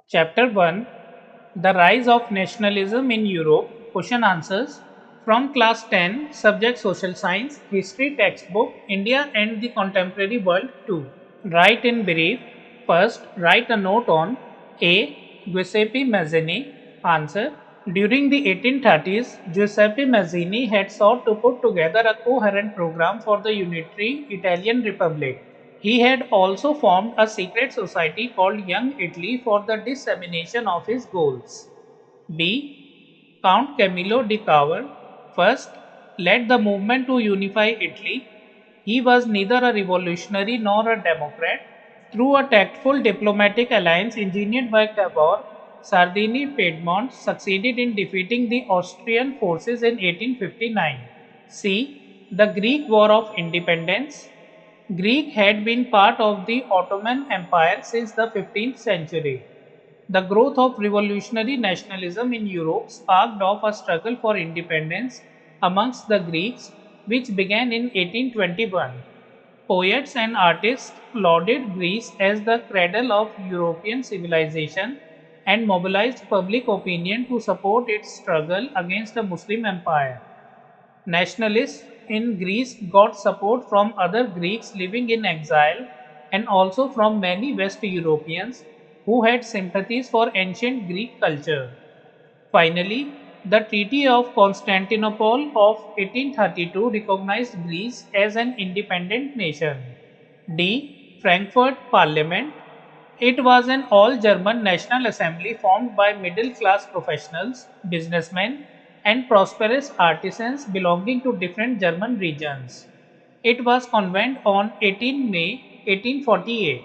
Chapter 1, The Rise of Nationalism in Europe. Question answers from class 10, subject Social Science, History textbook, India and the Contemporary World 2. Write in brief. First, write a note on A. Giuseppe Mazzini. Answer. During the 1830s, Giuseppe Mazzini had sought to put together a coherent program for the unitary Italian Republic. He had also formed a secret society called Young Italy for the dissemination of his goals. B. Count Camillo di Cavour first led the movement to unify Italy. He was neither a revolutionary nor a democrat. Through a tactful diplomatic alliance engineered by Cavour, Sardini-Piedmont succeeded in defeating the Austrian forces in 1859. C. The Greek War of Independence. Greece had been part of the Ottoman Empire since the 15th century. The growth of revolutionary nationalism in Europe sparked off a struggle for independence amongst the Greeks, which began in 1821. Poets and artists lauded Greece as the cradle of European civilization and mobilized public opinion to support its struggle against the Muslim Empire. Nationalists in Greece got support from other Greeks living in exile and also from many West Europeans who had sympathies for ancient Greek culture. Finally, the Treaty of Constantinople of 1832 recognized Greece as an independent nation. D. Frankfurt Parliament. It was an all German national assembly formed by middle class professionals, businessmen, and prosperous artisans belonging to different German regions. It was convened on 18 May 1848.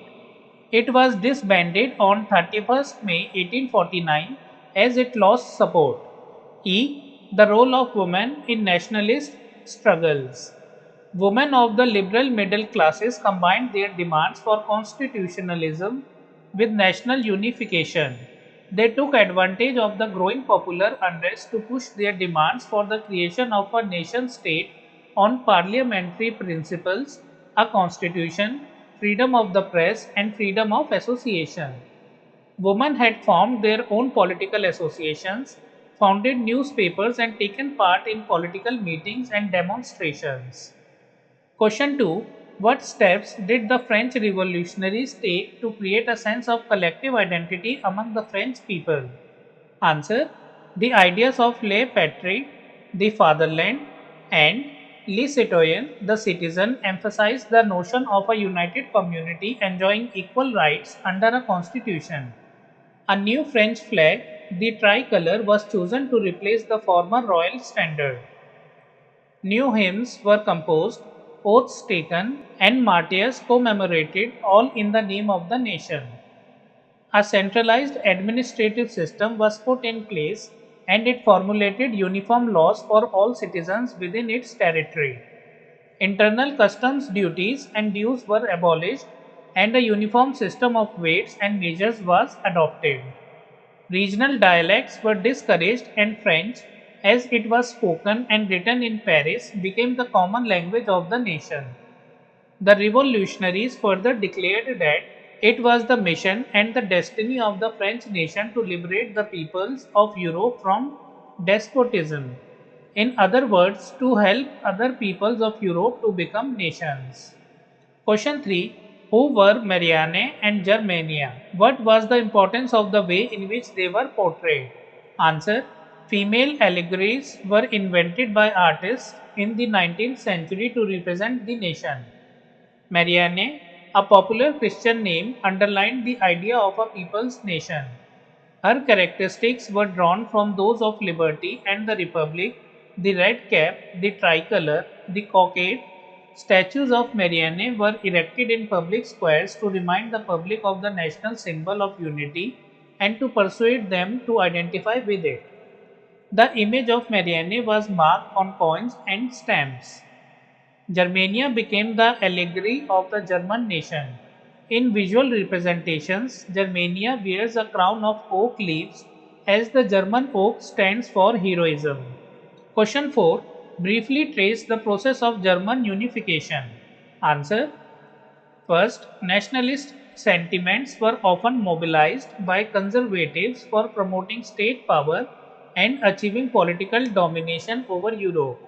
It was disbanded on 31st May 1849 as it lost support. E. The role of women in nationalist struggles. Women of the liberal middle classes combined their demands for constitutionalism with national unification. They took advantage of the growing popular unrest to push their demands for the creation of a nation state on parliamentary principles, a constitution, freedom of the press, and freedom of association. Women had formed their own political associations, founded newspapers, and taken part in political meetings and demonstrations. Question 2. What steps did the French revolutionaries take to create a sense of collective identity among the French people? Answer. The ideas of Le Patrie, the fatherland, and Le Citoyen, the citizen, emphasized the notion of a united community enjoying equal rights under a constitution. A new French flag, the tricolour, was chosen to replace the former royal standard. New hymns were composed, oaths taken, and martyrs commemorated, all in the name of the nation. A centralized administrative system was put in place and it formulated uniform laws for all citizens within its territory. Internal customs duties and dues were abolished and a uniform system of weights and measures was adopted. Regional dialects were discouraged and French, as it was spoken and written in Paris, became the common language of the nation. The revolutionaries further declared that it was the mission and the destiny of the French nation to liberate the peoples of Europe from despotism. In other words, to help other peoples of Europe to become nations. Question 3. Who were Marianne and Germania? What was the importance of the way in which they were portrayed? Answer. Female allegories were invented by artists in the 19th century to represent the nation. Marianne, a popular Christian name, underlined the idea of a people's nation. Her characteristics were drawn from those of liberty and the republic, the red cap, the tricolour, the cockade. Statues of Marianne were erected in public squares to remind the public of the national symbol of unity and to persuade them to identify with it. The image of Marianne was marked on coins and stamps. Germania became the allegory of the German nation. In visual representations, Germania wears a crown of oak leaves as the German oak stands for heroism. Question 4. Briefly trace the process of German unification. Answer. First, nationalists sentiments were often mobilized by conservatives for promoting state power and achieving political domination over Europe.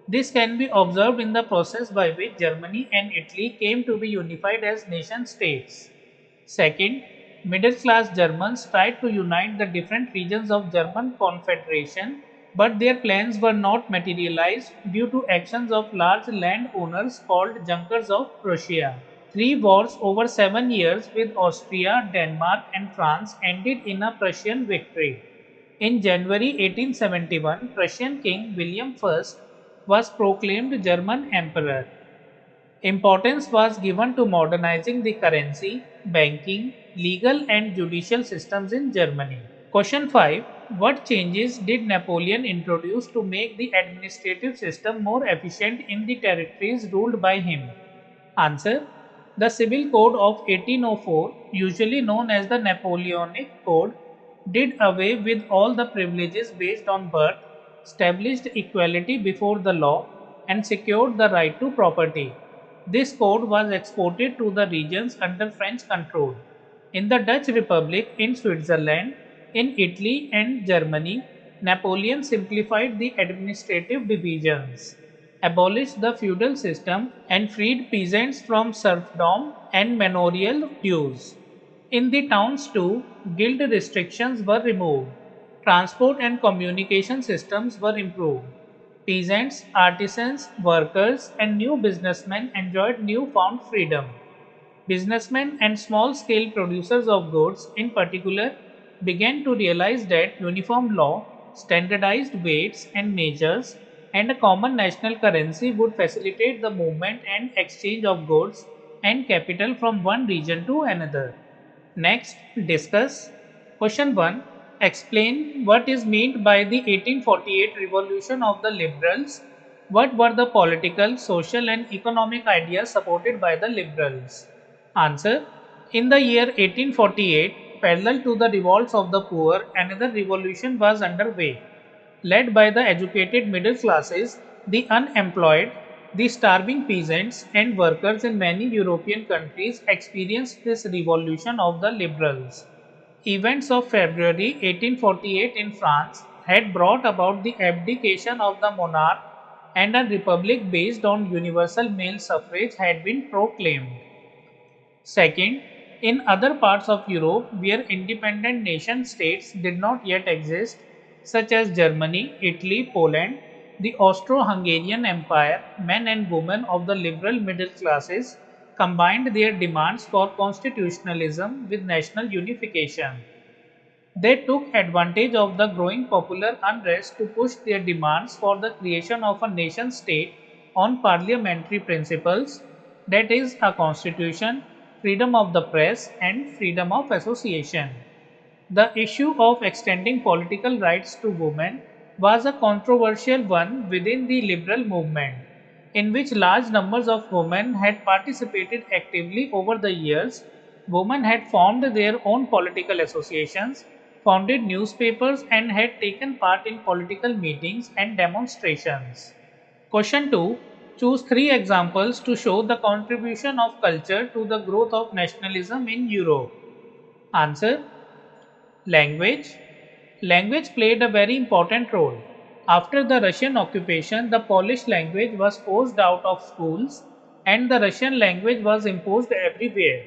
This can be observed in the process by which Germany and Italy came to be unified as nation states. Second, middle class Germans tried to unite the different regions of German Confederation, but their plans were not materialized due to actions of large landowners called Junkers of Prussia. Three wars over 7 years with Austria, Denmark, and France ended in a Prussian victory. In January 1871, Prussian King William I was proclaimed German Emperor. Importance was given to modernizing the currency, banking, legal and judicial systems in Germany. Question 5. What changes did Napoleon introduce to make the administrative system more efficient in the territories ruled by him? Answer. The Civil Code of 1804, usually known as the Napoleonic Code, did away with all the privileges based on birth, established equality before the law, and secured the right to property. This code was exported to the regions under French control. In the Dutch Republic, in Switzerland, in Italy and Germany, Napoleon simplified the administrative divisions, abolished the feudal system, and freed peasants from serfdom and manorial dues. In the towns too, guild restrictions were removed. Transport and communication systems were improved. Peasants, artisans, workers, and new businessmen enjoyed newfound freedom. Businessmen and small scale producers of goods, in particular, began to realize that uniform law, standardized weights and measures, and a common national currency would facilitate the movement and exchange of goods and capital from one region to another. Next, discuss question 1. Explain what is meant by the 1848 revolution of the liberals. What were the political, social, and economic ideas supported by the liberals? Answer. In the year 1848, parallel to the revolts of the poor, another revolution was underway. Led by the educated middle classes, the unemployed, the starving peasants, and workers in many European countries experienced this revolution of the liberals. Events of February 1848 in France had brought about the abdication of the monarch, and a republic based on universal male suffrage had been proclaimed. Second, in other parts of Europe where independent nation states did not yet exist, such as Germany, Italy, Poland, the Austro Hungarian Empire, men and women of the liberal middle classes combined their demands for constitutionalism with national unification. They took advantage of the growing popular unrest to push their demands for the creation of a nation state on parliamentary principles, that is, a constitution, freedom of the press, and freedom of association. The issue of extending political rights to women was a controversial one within the liberal movement, in which large numbers of women had participated actively over the years. Women had formed their own political associations, founded newspapers, and had taken part in political meetings and demonstrations. Question 2. Choose three examples to show the contribution of culture to the growth of nationalism in Europe. Answer. Language. Language played a very important role. After the Russian occupation, the Polish language was forced out of schools and the Russian language was imposed everywhere.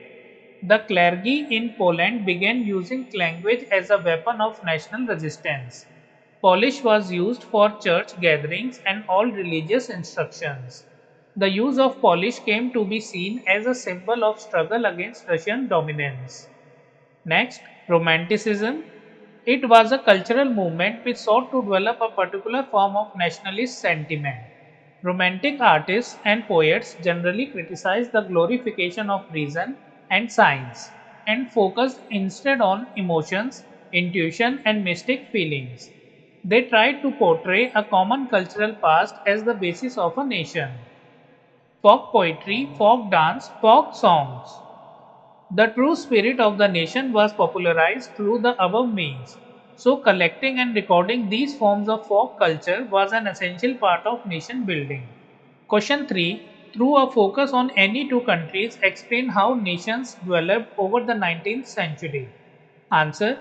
The clergy in Poland began using language as a weapon of national resistance. Polish was used for church gatherings and all religious instructions. The use of Polish came to be seen as a symbol of struggle against Russian dominance. Next, Romanticism. It was a cultural movement which sought to develop a particular form of nationalist sentiment. Romantic artists and poets generally criticized the glorification of reason and science and focused instead on emotions, intuition, and mystic feelings. They tried to portray a common cultural past as the basis of a nation. Folk poetry, folk dance, folk songs. The true spirit of the nation was popularized through the above means. So, collecting and recording these forms of folk culture was an essential part of nation building. Question 3. through a focus on any two countries, explain how nations developed over the 19th century. Answer.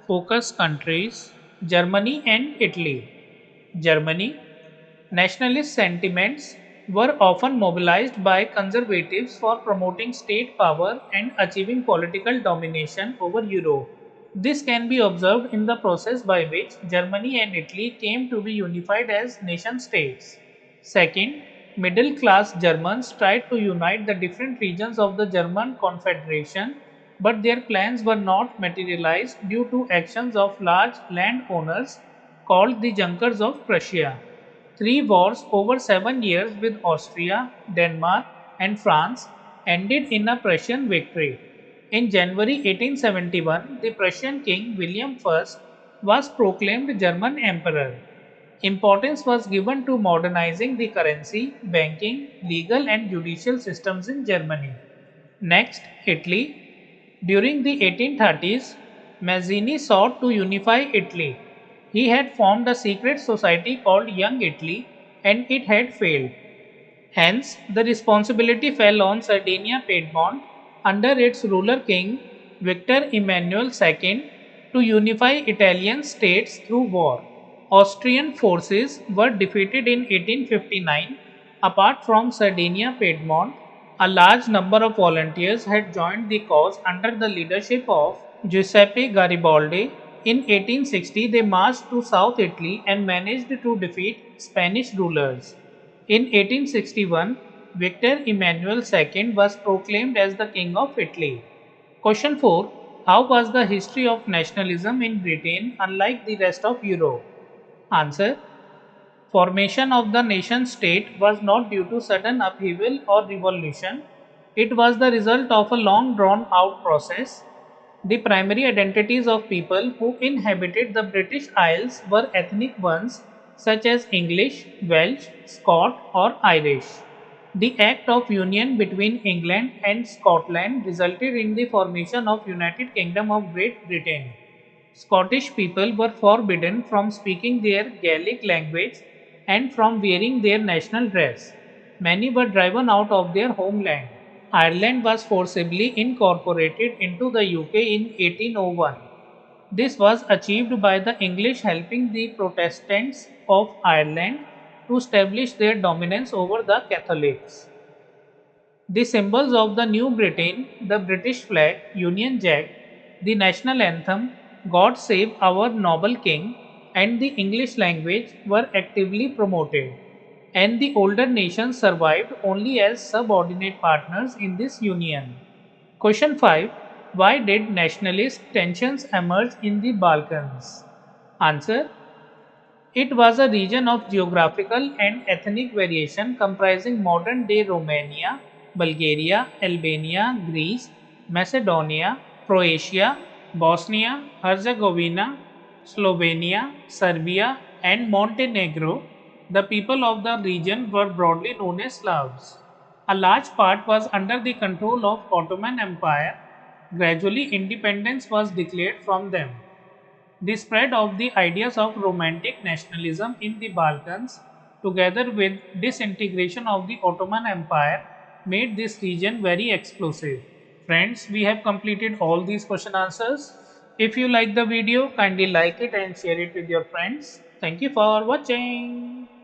Focus countries Germany and Italy. Germany. Nationalist sentiments were often mobilized by conservatives for promoting state power and achieving political domination over Europe. This can be observed in the process by which Germany and Italy came to be unified as nation states. Second, middle class Germans tried to unite the different regions of the German Confederation, but their plans were not materialized due to actions of large landowners called the Junkers of Prussia. Three wars over 7 years with Austria, Denmark, and France ended in a Prussian victory. In January 1871, the Prussian king William I was proclaimed German emperor. Importance was given to modernizing the currency, banking, legal, and judicial systems in Germany. Next, Italy. During the 1830s, Mazzini sought to unify Italy. He had formed a secret society called Young Italy, and it had failed. Hence, the responsibility fell on Sardinia Piedmont under its ruler king Victor Emmanuel II to unify Italian states through war. Austrian forces were defeated in 1859. Apart from Sardinia Piedmont, a large number of volunteers had joined the cause under the leadership of Giuseppe Garibaldi. In 1860, they marched to South Italy and managed to defeat Spanish rulers. In 1861, Victor Emmanuel II was proclaimed as the King of Italy. Question 4. How was the history of nationalism in Britain unlike the rest of Europe? Answer. Formation of the nation state was not due to sudden upheaval or revolution. It was the result of a long drawn out process. The primary identities of people who inhabited the British Isles were ethnic ones such as English, Welsh, Scot, or Irish. The Act of Union between England and Scotland resulted in the formation of United Kingdom of Great Britain. Scottish people were forbidden from speaking their Gaelic language and from wearing their national dress. Many were driven out of their homeland. Ireland was forcibly incorporated into the UK in 1801. This was achieved by the English helping the Protestants of Ireland to establish their dominance over the Catholics. The symbols of the New Britain, the British flag, Union Jack, the national anthem, God Save Our Noble King, and the English language were actively promoted, and the older nations survived only as subordinate partners in this union. Question 5. Why did nationalist tensions emerge in the Balkans? Answer. It was a region of geographical and ethnic variation comprising modern day Romania, Bulgaria, Albania, Greece, Macedonia, Croatia, Bosnia, Herzegovina, Slovenia, Serbia, and Montenegro. The people of the region were broadly known as Slavs. A large part was under the control of Ottoman Empire. Gradually independence was declared from them. The spread of the ideas of romantic nationalism in the Balkans, together with disintegration of the Ottoman Empire, made this region very explosive. Friends, we have completed all these question answers. If you like the video, kindly like it and share it with your friends. Thank you for watching.